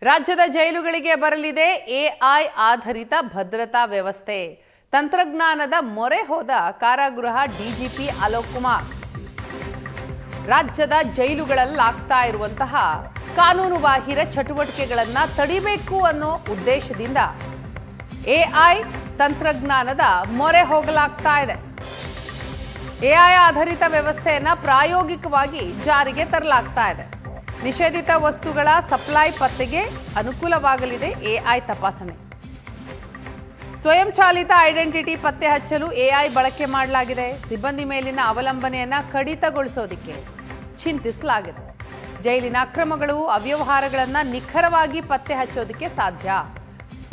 ರಾಜ್ಯದ ಜೈಲುಗಳಿಗೆ ಬರಲಿದೆ ಎಐ ಆಧಾರಿತ ಭದ್ರತಾ ವ್ಯವಸ್ಥೆ. ತಂತ್ರಜ್ಞಾನದ ಮೊರೆ ಹೋದ ಕಾರಾಗೃಹ ಡಿಜಿಪಿ ಅಲೋಕ್ ಕುಮಾರ್. ರಾಜ್ಯದ ಜೈಲುಗಳಲ್ಲಾಗ್ತಾ ಇರುವಂತಹ ಕಾನೂನು ಬಾಹಿರ ಚಟುವಟಿಕೆಗಳನ್ನು ತಡಿಬೇಕು ಅನ್ನೋ ಉದ್ದೇಶದಿಂದ ಎಐ ತಂತ್ರಜ್ಞಾನದ ಮೊರೆ ಹೋಗಲಾಗ್ತಾ ಇದೆ. ಎಐ ಆಧಾರಿತ ವ್ಯವಸ್ಥೆಯನ್ನು ಪ್ರಾಯೋಗಿಕವಾಗಿ ಜಾರಿಗೆ ತರಲಾಗ್ತಾ ಇದೆ. ನಿಷೇಧಿತ ವಸ್ತುಗಳ ಸಪ್ಲೈ ಪತ್ತೆಗೆ ಅನುಕೂಲವಾಗಲಿದೆ ಎಐ ತಪಾಸಣೆ. ಸ್ವಯಂಚಾಲಿತ ಐಡೆಂಟಿಟಿ ಪತ್ತೆ ಹಚ್ಚಲು ಎಐ ಬಳಕೆ ಮಾಡಲಾಗಿದೆ. ಸಿಬ್ಬಂದಿ ಮೇಲಿನ ಅವಲಂಬನೆಯನ್ನು ಕಡಿತಗೊಳಿಸೋದಕ್ಕೆ ಚಿಂತಿಸಲಾಗಿದೆ. ಜೈಲಿನ ಅಕ್ರಮಗಳು, ಅವ್ಯವಹಾರಗಳನ್ನು ನಿಖರವಾಗಿ ಪತ್ತೆ ಹಚ್ಚೋದಕ್ಕೆ ಸಾಧ್ಯ.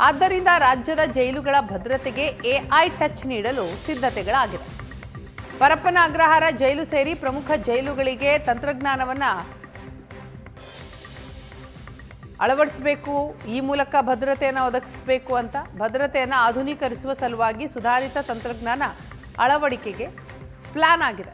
ಆದ್ದರಿಂದ ರಾಜ್ಯದ ಜೈಲುಗಳ ಭದ್ರತೆಗೆ ಎಐ ಟಚ್ ನೀಡಲು ಸಿದ್ಧತೆಗಳಾಗಿದೆ. ಪರಪ್ಪನ ಅಗ್ರಹಾರ ಜೈಲು ಸೇರಿ ಪ್ರಮುಖ ಜೈಲುಗಳಿಗೆ ತಂತ್ರಜ್ಞಾನವನ್ನು ಅಳವಡಿಸಬೇಕು, ಈ ಮೂಲಕ ಭದ್ರತೆಯನ್ನು ಒದಗಿಸಬೇಕು ಅಂತ ಭದ್ರತೆಯನ್ನು ಆಧುನೀಕರಿಸುವ ಸಲುವಾಗಿ ಸುಧಾರಿತ ತಂತ್ರಜ್ಞಾನ ಅಳವಡಿಕೆಗೆ ಪ್ಲಾನ್ ಆಗಿದೆ.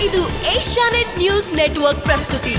ಇದು ಏಷ್ಯಾನೆಟ್ ನ್ಯೂಸ್ ನೆಟ್ವರ್ಕ್ ಪ್ರಸ್ತುತಿ.